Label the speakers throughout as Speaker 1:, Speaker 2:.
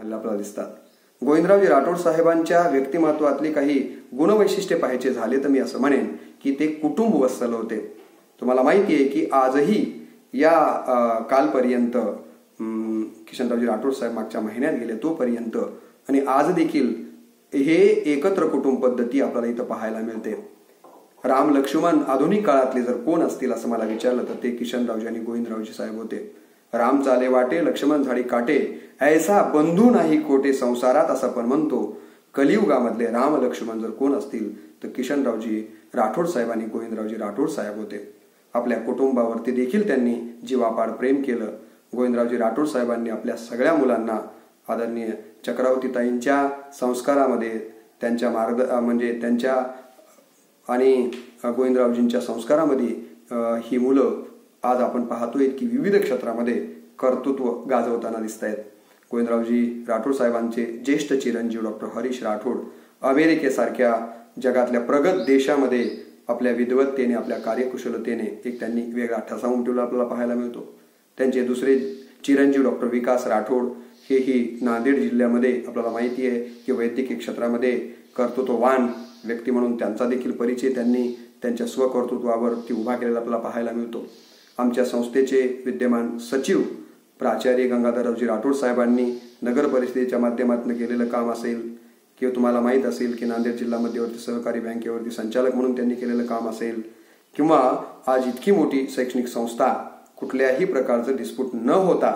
Speaker 1: आपल्याला दिसतात. गोविंदरावजी राठोड साहेबांच्या व्यक्तिमत्वातली काही गुणवैशिष्ट्ये पाहायचे झाले तर मी असं म्हणेन की ते कुटुंब वत्सल होते. तुम्हाला माहिती आहे की आजही या कालपर्यंत किशनरावजी राठोड साहेब मागच्या महिन्यात गेले तोपर्यंत आणि आज देखील हे एकत्र कुटुंब पद्धती आपल्याला इथं पाहायला मिळते. राम लक्ष्मण आधुनिक काळातले जर कोण असतील असं मला विचारलं तर ते किशनरावजी आणि गोविंदरावजी साहेब होते. राम चाले वाटे लक्ष्मण झाडी काटे ऐसा बंधू नाही कोटे संसारात असं पण म्हणतो. कलियुगामधले राम लक्ष्मण जर कोण असतील तर किशनरावजी राठोड साहेब आणि गोविंदरावजी राठोड साहेब होते. आपल्या कुटुंबावरती देखील त्यांनी जीवापाड प्रेम केलं. गोविंदरावजी राठोड साहेबांनी आपल्या सगळ्या मुलांना आदरणीय चक्रावतीताईंच्या संस्कारामध्ये त्यांच्या त्यांच्या आणि गोविंदरावजींच्या संस्कारामध्ये ही मुलं आज आपण पाहतोय की विविध क्षेत्रामध्ये कर्तृत्व गाजवताना दिसत आहेत. गोविंदरावजी राठोड साहेबांचे ज्येष्ठ चिरंजीव डॉक्टर हरीश राठोड अमेरिकेसारख्या जगातल्या प्रगत देशामध्ये आपल्या विद्वत्तेने आपल्या कार्यकुशलतेने एक त्यांनी वेगळा ठसा उमटवला आपल्याला पाहायला मिळतो. त्यांचे दुसरे चिरंजीव डॉक्टर विकास राठोड हेही नांदेड जिल्ह्यामध्ये आपल्याला माहिती आहे की वैद्यकीय क्षेत्रामध्ये कर्तृत्ववान व्यक्ती म्हणून त्यांचा देखील परिचय त्यांनी त्यांच्या स्वकर्तृत्वावरती उभा केलेला आपल्याला पाहायला मिळतो. आमच्या संस्थेचे विद्यमान सचिव प्राचार्य गंगाधररावजी राठोड साहेबांनी नगर परिषदेच्या माध्यमातून केलेलं काम असेल किंवा तुम्हाला माहीत असेल की नांदेड जिल्हा मध्यवर्ती सहकारी बँकेवरती संचालक म्हणून त्यांनी केलेलं काम असेल किंवा आज इतकी मोठी शैक्षणिक संस्था कुठल्याही प्रकारचं डिस्प्यूट न होता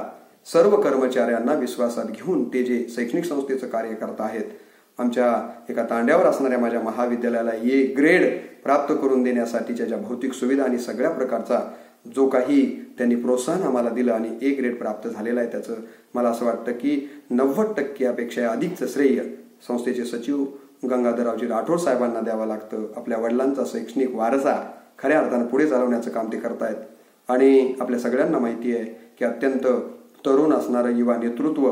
Speaker 1: सर्व कर्मचाऱ्यांना विश्वासात घेऊन ते जे शैक्षणिक संस्थेचं कार्य करत आहेत. आमच्या एका तांड्यावर असणाऱ्या माझ्या महाविद्यालयाला ए ग्रेड प्राप्त करून देण्यासाठीच्या ज्या भौतिक सुविधा आणि सगळ्या प्रकारचा जो काही त्यांनी प्रोत्साहन आम्हाला दिलं आणि ए ग्रेड प्राप्त झालेला आहे त्याचं मला असं वाटतं की 90% अधिकचं श्रेय संस्थेचे सचिव गंगाधररावजी राठोड साहेबांना द्यावं लागतं. आपल्या वडिलांचा शैक्षणिक वारसा खऱ्या अर्थानं पुढे चालवण्याचं काम ते करतायत आणि आपल्या सगळ्यांना माहिती आहे की अत्यंत तरुण असणारं युवा नेतृत्व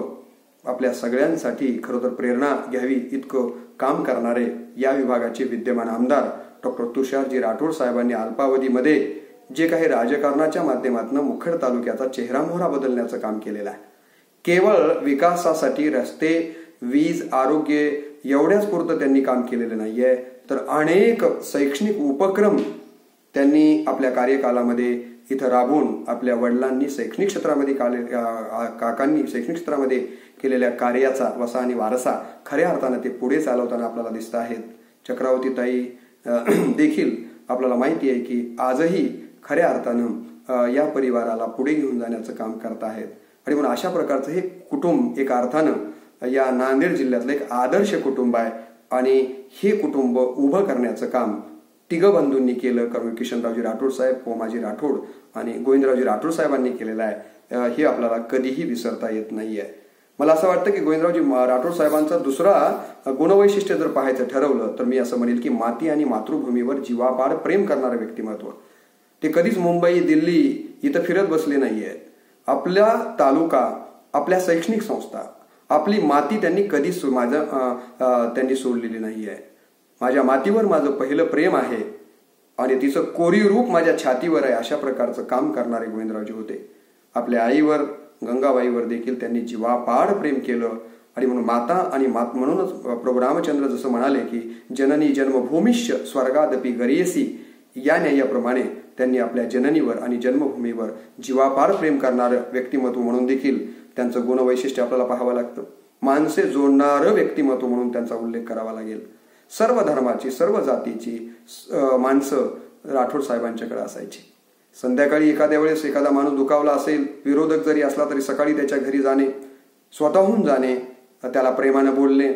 Speaker 1: आपल्या सगळ्यांसाठी खरं तर प्रेरणा घ्यावी इतकं काम करणारे या विभागाचे विद्यमान आमदार डॉक्टर तुषारजी राठोड साहेबांनी अल्पावधीमध्ये जे काही राजकारणाच्या माध्यमातून मुखेड तालुक्याचा चेहरामोहरा बदलण्याचं काम केलेलं आहे. केवळ विकासासाठी रस्ते वीज आरोग्य एवढ्याच पुरतं त्यांनी काम केलेलं नाहीये तर अनेक शैक्षणिक उपक्रम त्यांनी आपल्या कार्यकालामध्ये इथं राबवून आपल्या वडिलांनी शैक्षणिक क्षेत्रामध्ये काकांनी शैक्षणिक क्षेत्रामध्ये केलेल्या कार्याचा वसा आणि वारसा खऱ्या अर्थानं ते पुढे चालवताना आपल्याला दिसत आहेत. चक्रावतीताई देखील आपल्याला माहिती आहे की आजही खऱ्या अर्थानं या परिवाराला पुढे घेऊन जाण्याचं काम करत आहेत आणि म्हणून अशा प्रकारचं हे कुटुंब एका अर्थानं या नांदेड जिल्ह्यातलं एक आदर्श कुटुंब आहे आणि हे कुटुंब उभं करण्याचं काम तिघं बंधूंनी केलं. किशनरावजी राठोड साहेब, पोमाजी राठोड आणि गोविंदरावजी राठोड साहेबांनी केलेलं आहे. हे आपल्याला कधीही विसरता येत नाहीये. मला असं वाटतं की गोविंदरावजी राठोड साहेबांचा दुसरा गुणवैशिष्ट्य जर पाहायचं ठरवलं तर मी असं म्हणेल की माती आणि मातृभूमीवर जीवापाड प्रेम करणारं व्यक्तिमत्व. ते कधीच मुंबई दिल्ली इथं फिरत बसले नाहीये. आपल्या तालुका आपल्या शैक्षणिक संस्था आपली माती त्यांनी कधीच त्यांनी सोडलेली नाहीये. माझ्या मातीवर माझं पहिलं प्रेम आहे आणि तिचं कोरीव रूप माझ्या छातीवर आहे अशा प्रकारचं काम करणारे गोविंदरावजी होते. आपल्या आईवर गंगाबाईवर देखील त्यांनी जीवापाड प्रेम केलं आणि म्हणून माता आणि म्हणूनच प्रभू रामचंद्र जसं म्हणाले की जननी जन्मभूमिश्च स्वर्गादपि गरीयसी या न्यायाप्रमाणे त्यांनी आपल्या जननीवर आणि जन्मभूमीवर जीवापाड प्रेम करणारं व्यक्तिमत्व म्हणून देखील त्यांचं गुणवैशिष्ट्य आपल्याला पाहावं लागतं. माणसे जोडणारं व्यक्तिमत्व म्हणून त्यांचा उल्लेख करावा लागेल. सर्व धर्माची सर्व जातीची माणसं राठोड साहेबांच्याकडे असायची. संध्याकाळी एखाद्या वेळेस एखादा माणूस दुखावला असेल विरोधक जरी असला तरी सकाळी त्याच्या घरी जाणे स्वतःहून जाणे त्याला प्रेमानं बोलणे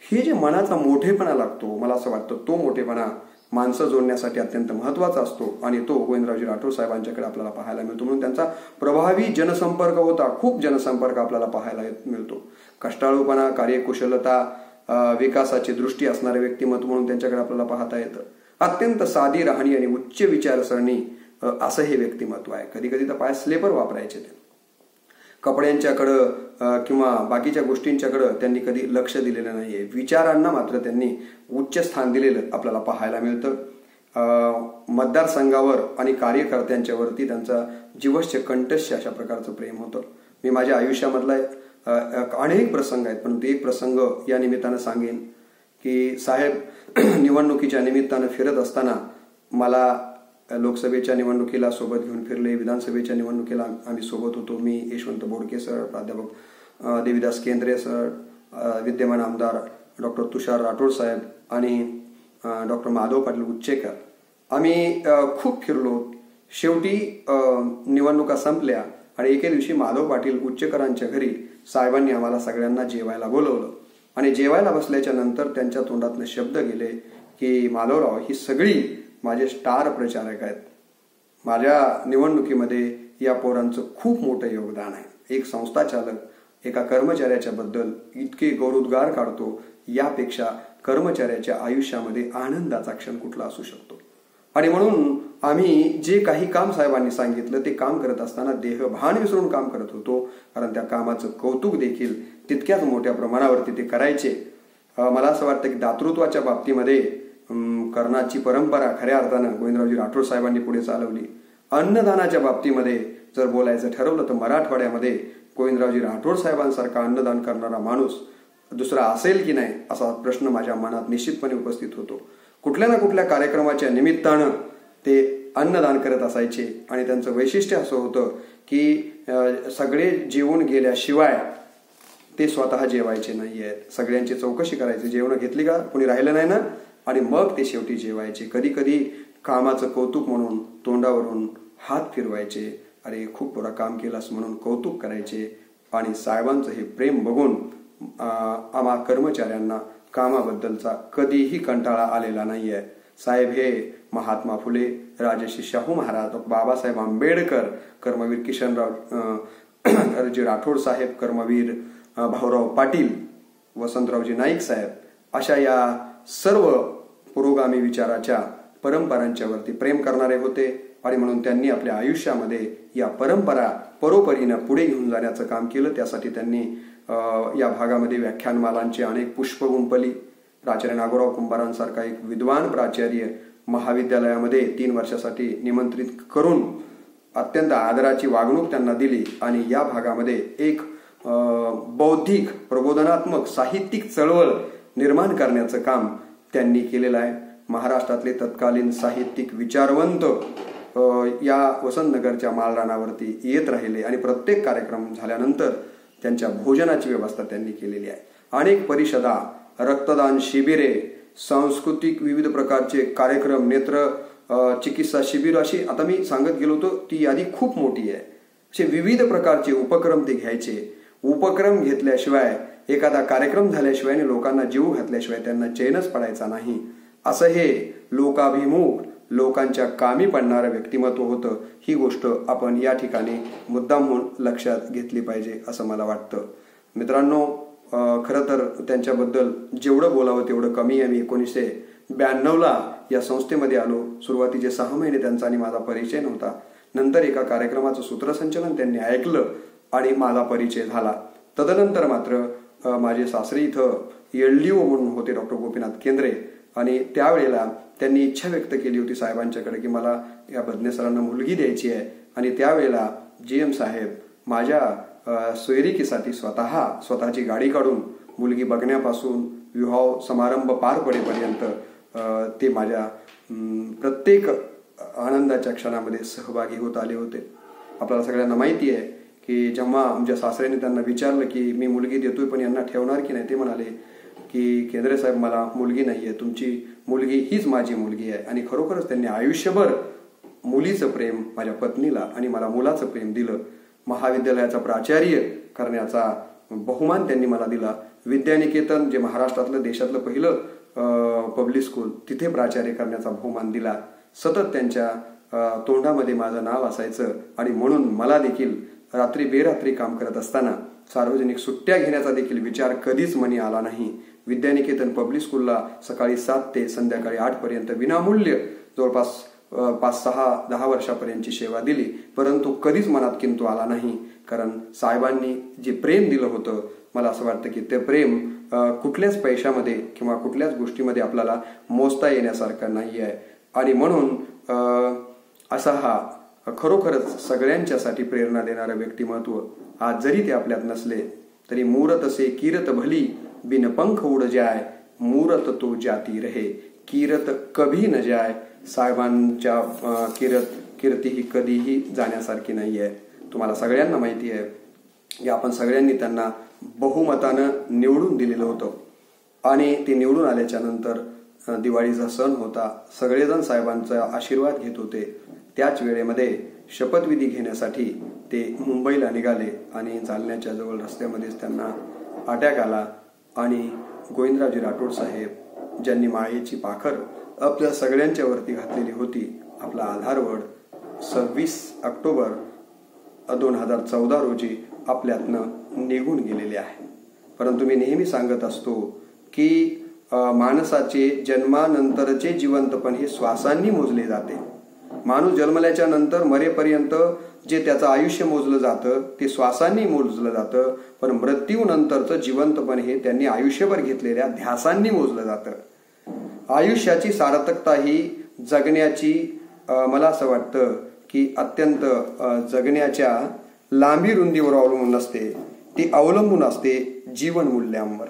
Speaker 1: हे जे मनाचा मोठेपणा लागतो मला असं वाटतं तो मोठेपणा माणसं जोडण्यासाठी अत्यंत महत्वाचा असतो आणि तो गोविंदरावजी राठोड साहेबांच्याकडे आपल्याला पाहायला मिळतो. म्हणून त्यांचा प्रभावी जनसंपर्क होता. खूप जनसंपर्क आपल्याला पाहायला मिळतो. कष्टाळूपणा कार्यकुशलता विकासाची दृष्टी असणारे व्यक्तिमत्व म्हणून त्यांच्याकडे आपल्याला पाहता येतं. अत्यंत साधी राहणी आणि उच्च विचारसरणी असं हे व्यक्तिमत्व आहे. कधी कधी तर पाय स्लेपर वापरायचे ते कपड्यांच्याकडं किंवा बाकीच्या गोष्टींच्याकडं त्यांनी कधी लक्ष दिलेलं नाहीये. विचारांना मात्र त्यांनी उच्च स्थान दिलेलं आपल्याला पाहायला मिळतं. मतदारसंघावर आणि कार्यकर्त्यांच्या वरती त्यांचा जीवश्य कंठस्य अशा प्रकारचं प्रेम होतं. मी माझ्या आयुष्यामधला अनेक प्रसंग आहेत, परंतु एक प्रसंग या निमित्तानं सांगेन की साहेब निवडणुकीच्या निमित्तानं फिरत असताना मला लोकसभेच्या निवडणुकीला सोबत घेऊन फिरले, विधानसभेच्या निवडणुकीला आम्ही सोबत होतो. मी, यशवंत बोडके सर, प्राध्यापक देवीदास केंद्रे सर, विद्यमान आमदार डॉक्टर तुषार राठोड साहेब आणि डॉक्टर माधव पाटील उच्चेकर, आम्ही खूप फिरलो. शेवटी निवडणुका संपल्या आणि एके दिवशी माधव पाटील उच्चेकरांच्या घरी साहेबांनी आम्हाला सगळ्यांना जेवायला बोलवलं आणि जेवायला बसल्याच्या नंतर त्यांच्या तोंडातनं शब्द गेले की माधवराव, ही सगळी माझे स्टार प्रचारक आहेत. माझ्या निवडणुकीमध्ये या पोरांचं खूप मोठं योगदान आहे. एक संस्था चालक एका कर्मचाऱ्याच्या बद्दल इतके गौरवोद्गार काढतो, यापेक्षा कर्मचाऱ्याच्या आयुष्यामध्ये आनंदाचा क्षण कुठला असू शकतो. आणि म्हणून आम्ही जे काही काम साहेबांनी सांगितलं ते काम करत असताना देहभान विसरून काम करत होतो, कारण त्या कामाचं कौतुक देखील तितक्याच मोठ्या प्रमाणावरती ते करायचे. मला असं वाटतं की दातृत्वाच्या बाबतीमध्ये कर्णाची परंपरा खऱ्या अर्थानं गोविंदरावजी राठोड साहेबांनी पुढे चालवली. अन्नदानाच्या बाबतीमध्ये जर बोलायचं ठरवलं तर मराठवाड्यामध्ये गोविंदरावजी राठोड साहेबांसारखा अन्नदान करणारा माणूस दुसरा असेल की नाही असा प्रश्न माझ्या मनात निश्चितपणे उपस्थित होतो. कुठल्या ना कुठल्या कार्यक्रमाच्या निमित्तानं ते अन्नदान करत असायचे आणि त्यांचं वैशिष्ट्य असं होतं की सगळे जेवून गेल्याशिवाय ते स्वतः जेवायचे नाहीयेत. सगळ्यांची चौकशी करायची, जेवण घेतली का, कोणी राहिलं नाही ना, आणि मग ते शेवटी जेवायचे. कधी कधी कामाचं कौतुक म्हणून तोंडावरून हात फिरवायचे, अरे खूप पुरा काम केलास म्हणून कौतुक करायचे. आणि साहेबांचं हे प्रेम बघून आम्हा कर्मचाऱ्यांना कामाबद्दलचा कधीही कंटाळा आलेला नाहीये. साहेब हे महात्मा फुले, राजर्षी शाहू महाराज, बाबासाहेब आंबेडकर, कर्मवीर किशनरावजी राठोड साहेब, कर्मवीर भाऊराव पाटील, वसंतरावजी नाईक साहेब, अशा या सर्व पुरोगामी विचाराच्या परंपरांच्या वरती प्रेम करणारे होते. आणि म्हणून त्यांनी आपल्या आयुष्यामध्ये या परंपरा परोपरीनं पुढे घेऊन जाण्याचं काम केलं. त्यासाठी त्यांनी या भागामध्ये व्याख्यानमालांची अनेक पुष्प गुंफली. प्राचार्य नागोराव कुंभारांसारखा एक विद्वान प्राचार्य महाविद्यालयामध्ये 3 वर्षासाठी निमंत्रित करून अत्यंत आदराची वागणूक त्यांना दिली आणि या भागामध्ये एक बौद्धिक, प्रबोधनात्मक, साहित्यिक चळवळ निर्माण करण्याचं काम त्यांनी केलेलं आहे. महाराष्ट्रातले तत्कालीन साहित्यिक विचारवंत या वसंतनगरच्या मालरानावरती येत राहिले आणि प्रत्येक कार्यक्रम झाल्यानंतर त्यांच्या भोजनाची व्यवस्था त्यांनी केलेली आहे. अनेक परिषदा, रक्तदान शिबिरे, सांस्कृतिक विविध प्रकारचे कार्यक्रम, नेत्र चिकित्सा शिबिर, अशी आता मी सांगत गेलो होतो ती यादी खूप मोठी आहे. असे विविध प्रकारचे उपक्रम ते घ्यायचे. उपक्रम घेतल्याशिवाय, एखादा कार्यक्रम झाल्याशिवाय आणि लोकांना जीव घातल्याशिवाय त्यांना चैनच पडायचा नाही. असं हे लोकाभिमुख, लोकांच्या कामी पडणारं व्यक्तिमत्व होतं. ही गोष्ट आपण या ठिकाणी मुद्दामहून लक्षात घेतली पाहिजे असं मला वाटतं. मित्रांनो, खरं तर त्यांच्याबद्दल जेवढं बोलावं तेवढं कमी आहे. मी 1992ला या संस्थेमध्ये आलो. सुरुवातीचे 6 महिने त्यांचा आणि माझा परिचय नव्हता. नंतर एका कार्यक्रमाचं सूत्रसंचलन त्यांनी ऐकलं आणि माझा परिचय झाला. तदनंतर मात्र माझे सासरे इथं LDO म्हणून होते, डॉक्टर गोपीनाथ केंद्रे, आणि त्यावेळेला त्यांनी इच्छा व्यक्त केली होती साहेबांच्याकडे की मला या बदने सरांना मुलगी द्यायची आहे. आणि त्यावेळेला GM साहेब माझ्या सोयरिकीसाठी स्वतःची गाडी काढून मुलगी बघण्यापासून विवाह समारंभ पार पडेपर्यंत ते माझ्या प्रत्येक आनंदाच्या क्षणामध्ये सहभागी होत आले होते. आपल्याला सगळ्यांना माहिती आहे की जेव्हा आमच्या सासऱ्याने त्यांना विचारलं की मी मुलगी देतोय पण यांना ठेवणार की नाही, ते म्हणाले की केंद्रे साहेब, मला मुलगी नाहीये, तुमची मुलगी हीच माझी मुलगी आहे. आणि खरोखरच त्यांनी आयुष्यभर मुलीचं प्रेम माझ्या पत्नीला आणि मला मुलाचं प्रेम दिलं. महाविद्यालयाचा प्राचार्य करण्याचा बहुमान त्यांनी मला दिला. विद्यानिकेतन, जे महाराष्ट्रातलं देशातलं पहिलं पब्लिक स्कूल, तिथे प्राचार्य करण्याचा बहुमान दिला. सतत त्यांच्या तोंडामध्ये माझं नाव असायचं आणि म्हणून मला देखील रात्री बेरात्री काम करत असताना सार्वजनिक सुट्ट्या घेण्याचा देखील विचार कधीच मनी आला नाही. विद्यानिकेतन पब्लिक स्कूलला सकाळी 7 ते संध्याकाळी 8 पर्यंत विनामूल्य जवळपास 5-6-10 वर्षापर्यंतची सेवा दिली. परंतु कधीच मनात किंतु आला नाही, कारण साहेबांनी जे प्रेम दिलं होतं, मला असं वाटतं की ते प्रेम कुठल्याच पैशामध्ये किंवा कुठल्याच गोष्टीमध्ये आपल्याला मोजता येण्यासारखं नाही आहे. आणि म्हणून असा हा खरोखरच सगळ्यांच्यासाठी प्रेरणा देणारं व्यक्तिमत्व आज जरी ते आपल्यात नसले तरी मूरत से कीरत भली बिन पंख उड जाय, मूरत तो जाती रहे कीरत कभी न जाय. साहेबांच्या कीर्ती ही कधीही जाण्यासारखी नाही आहे. तुम्हाला सगळ्यांना माहिती आहे की आपण सगळ्यांनी त्यांना बहुमतानं निवडून दिलेलं होतं आणि ते निवडून आल्याच्या नंतर दिवाळीचा सण होता. सगळेजण साहेबांचा आशीर्वाद घेत होते. त्याच वेळेमध्ये शपथविधी घेण्यासाठी ते मुंबईला निघाले आणि जालन्याच्या जवळ रस्त्यामध्येच त्यांना अटॅक आला आणि गोविंदरावजी राठोड साहेब ज्यांनी मायेची पाखर आपल्या सगळ्यांच्या वरती घातलेली होती, आपला आधारवड 26 ऑक्टोबर 2014 रोजी आपल्यातनं निघून गेलेले आहे. परंतु मी नेहमी सांगत असतो की माणसाचे जन्मानंतरचे जिवंतपण हे श्वासांनी मोजले जाते. माणूस जन्मल्याच्या नंतर मरेपर्यंत जे त्याचं आयुष्य मोजलं जातं ते श्वासांनी मोजलं जातं, पण मृत्यूनंतरचं जिवंतपण हे त्यांनी आयुष्यभर घेतलेल्या ध्यासांनी मोजलं जातं. आयुष्याची सार्थकता ही जगण्याची मला असं वाटतं की अत्यंत जगण्याच्या लांबी रुंदीवर अवलंबून नसते, ती अवलंबून असते जीवन मूल्यांवर.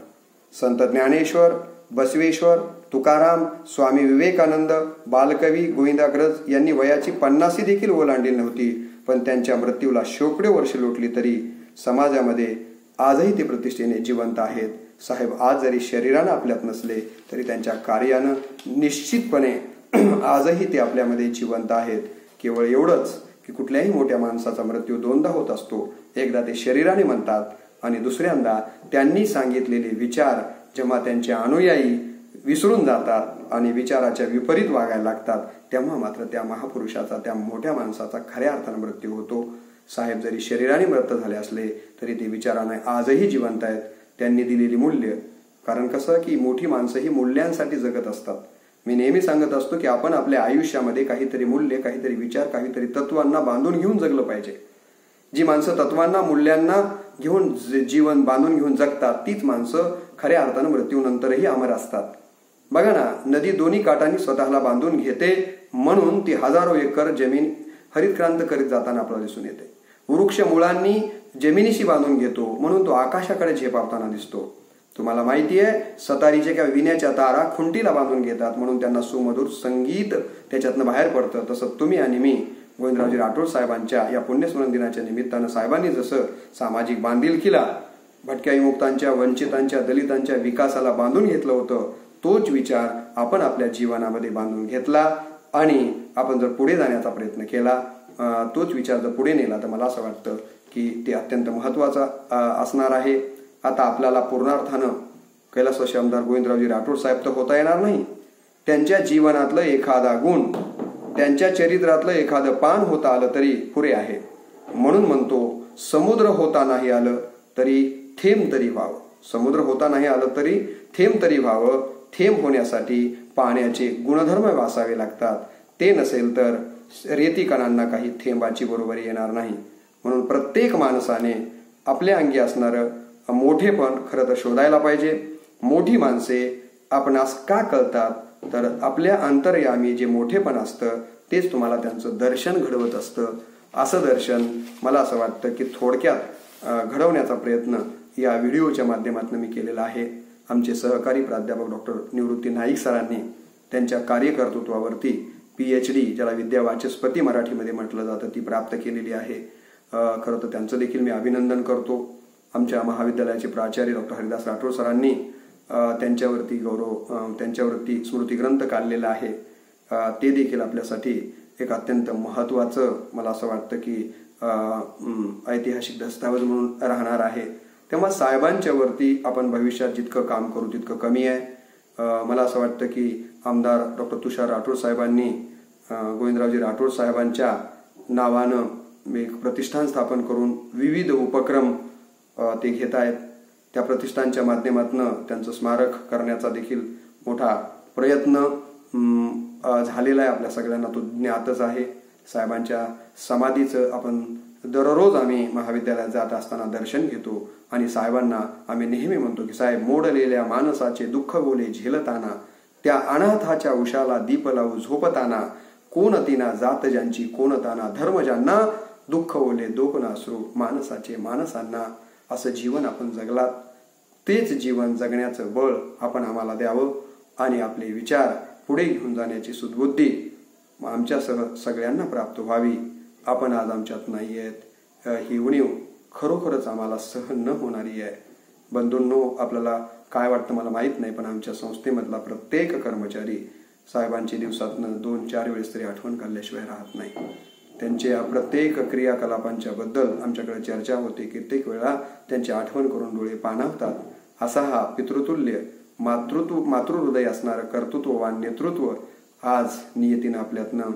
Speaker 1: संत ज्ञानेश्वर, बसवेश्वर, तुकाराम, स्वामी विवेकानंद, बालकवी गोविंदाग्रज यांनी वयाची 50 देखील ओलांडली नव्हती, पण त्यांच्या मृत्यूला शेकडो वर्ष लोटली तरी समाजामध्ये आजही ते प्रतिष्ठेने जिवंत आहेत. साहेब आज जरी शरीरानं आपल्यात नसले तरी त्यांच्या कार्यानं निश्चितपणे आजही ते आपल्यामध्ये जिवंत आहेत. केवळ एवढंच की कुठल्याही मोठ्या माणसाचा मृत्यू दोनदा होत असतो. एकदा ते शरीराने म्हणतात आणि दुसऱ्यांदा त्यांनी सांगितलेले विचार जेव्हा त्यांचे अनुयायी विसरून जातात आणि विचाराच्या विपरीत वागायला लागतात, तेव्हा मात्र त्या महापुरुषाचा, त्या मोठ्या माणसाचा खऱ्या अर्थाने मृत्यू होतो. साहेब जरी शरीराने मृत झाले असले तरी ते विचाराने आजही जिवंत आहेत. त्यांनी दिलेली मूल्य, कारण कसं की मोठी माणसं ही मूल्यांसाठी जगत असतात. मी नेहमी सांगत असतो की आपण आपल्या आयुष्यामध्ये काहीतरी मूल्य, काहीतरी विचार, काहीतरी तत्वांना बांधून घेऊन जगलं पाहिजे. जी माणसं तत्वांना, मूल्यांना घेऊन जीवन बांधून घेऊन जगतात तीच माणसं खऱ्या अर्थानं मृत्यूनंतरही अमर असतात. बघा ना, नदी दोन्ही काठांनी स्वतःला बांधून घेते म्हणून ती हजारो एकर जमीन हरितक्रांत करीत जाताना आपल्याला दिसून येते. वृक्ष मुळांनी जमिनीशी बांधून घेतो म्हणून तो आकाशाकडे झेपावताना दिसतो. तुम्हाला माहिती आहे, सतारीचे किंवा विण्याच्या तारा खुंटीला बांधून घेतात म्हणून त्यांना सुमधुर संगीत त्याच्यातनं बाहेर पडतं. तसं तुम्ही आणि मी गोविंदरावजी राठोड साहेबांच्या या पुण्यस्मरण दिनाच्या निमित्तानं साहेबांनी जसं सामाजिक बांधिलकीला, भटक्या विमुक्तांच्या, वंचितांच्या, दलितांच्या विकासाला बांधून घेतलं होतं, तोच विचार आपण आपल्या जीवनामध्ये बांधून घेतला आणि आपण जर पुढे जाण्याचा प्रयत्न केला, तोच विचार जर पुढे नेला तर मला असं वाटतं की ते अत्यंत महत्वाचा असणार आहे. आता आपल्याला पूर्णार्थानं कैलासवासी आमदार गोविंदरावजी राठोड साहेब तर होता येणार नाही. त्यांच्या जीवनातलं एखादा गुण, त्यांच्या चरित्रातलं एखादं पान होता आलं तरी पुरे आहे. म्हणून म्हणतो, समुद्र होता नाही आलं तरी थेंब तरी व्हावं. समुद्र होता नाही आलं तरी थेंब तरी व्हावं. थेंब होण्यासाठी पाण्याचे गुणधर्म वासावे लागतात. ते नसेल तर रेती कणांना काही थेंबाची बरोबरी येणार नाही. म्हणून प्रत्येक माणसाने आपल्या अंगी असणारं मोठेपण खरं तर शोधायला पाहिजे. मोठी माणसे आपणास का कळतात तर आपल्या अंतर्यामी जे मोठेपण असतं तेच तुम्हाला त्यांचं दर्शन घडवत असतं. असं दर्शन मला असं वाटतं की थोडक्यात घडवण्याचा प्रयत्न या व्हिडिओच्या माध्यमातून मी केलेला आहे. आमचे सहकारी प्राध्यापक डॉक्टर निवृत्ती नाईक सरांनी त्यांच्या कार्यकर्तृत्वावरती PhD, ज्याला विद्यावाचस्पती मराठीमध्ये म्हटलं जातं, ती प्राप्त केलेली आहे. खरं तर त्यांचं देखील मी अभिनंदन करतो. आमच्या महाविद्यालयाचे प्राचार्य डॉक्टर हरिदास राठोड सरांनी त्यांच्यावरती स्मृतिग्रंथ काढलेला आहे. ते देखील आपल्यासाठी एक अत्यंत महत्वाचं मला असं वाटतं की ऐतिहासिक दस्तावेज म्हणून राहणार आहे. तेव्हा साहेबांच्या वरती आपण भविष्यात जितकं काम करू तितकं कमी आहे. मला असं वाटतं की आमदार डॉक्टर तुषार राठोड साहेबांनी गोविंदरावजी राठोड साहेबांच्या नावानं एक प्रतिष्ठान स्थापन करून विविध उपक्रम ते घेत आहेत. त्या प्रतिष्ठानच्या माध्यमातून त्यांचं स्मारक करण्याचा देखील मोठा प्रयत्न झालेला आहे. आपल्या सगळ्यांना तो ज्ञातच आहे. साहेबांच्या समाधीचं आपण दररोज आम्ही महाविद्यालयात जात असताना दर्शन घेतो आणि साहेबांना आम्ही नेहमी म्हणतो की साहेब, मोडलेल्या माणसाचे दुःख बोले झेलताना, त्या अनाथाच्या उशाला दीप लावू झोपताना, कोण तिना जात ज्यांची कोणताना, धर्म ज्यांना दुःख ओले दोघ नासरू माणसाचे माणसांना. असं जीवन आपण जगलात, तेच जीवन जगण्याचं बळ आपण आम्हाला द्यावं आणि आपले विचार पुढे घेऊन जाण्याची सुदबुद्धी आमच्यासह सगळ्यांना प्राप्त व्हावी. आपण आज आमच्यात नाही आहेत, ही उणीव खरोखरच आम्हाला सहन न होणारी आहे. बंधूंनो, आपल्याला काय वाटतं मला माहीत नाही, पण आमच्या संस्थेमधला प्रत्येक कर्मचारी साहेबांची दिवसातनं 2-4 वेळेस तरी आठवण काढल्याशिवाय राहत नाही. त्यांच्या प्रत्येक क्रियाकलापांच्या बद्दल आमच्याकडे चर्चा होते. कित्येक वेळा त्यांची आठवण करून डोळे पाणावतात. असा हा पितृतुल्य मातृहृदय असणारं कर्तृत्ववान नेतृत्व आज नियतीनं आपल्यातनं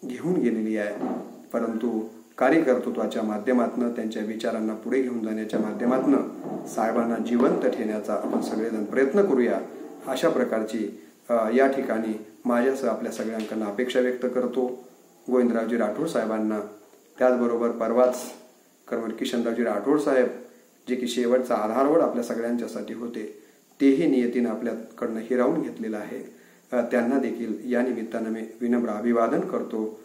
Speaker 1: घेऊन गेलेली आहे. परंतु कार्यकर्तृत्वाच्या माध्यमातून, त्यांच्या विचारांना पुढे घेऊन जाण्याच्या माध्यमातून साहेबांना जिवंत ठेवण्याचा आपण सगळेजण प्रयत्न करूया. अशा प्रकारची या ठिकाणी माझ्यासह आपल्या सगळ्यांकडून अपेक्षा व्यक्त करतो. गोविंदरावजी राठोड साहेबांना, त्याचबरोबर परवाच कर्मवीर किशनरावजी राठोड साहेब जे की शेवटचा आधारवड आपल्या सगळ्यांच्यासाठी होते, तेही नियतीनं आपल्याकडनं हिरावून घेतलेलं आहे. त्यांना देखील या निमित्तानं मी विनम्र अभिवादन करतो.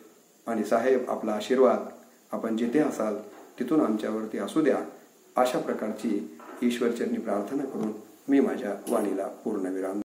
Speaker 1: आणि साहेब, आपला आशीर्वाद आपण जिथे असाल तिथून आमच्यावरती असू द्या, अशा प्रकारची ईश्वरचरणी प्रार्थना करून मी माझ्या वाणीला पूर्णविराम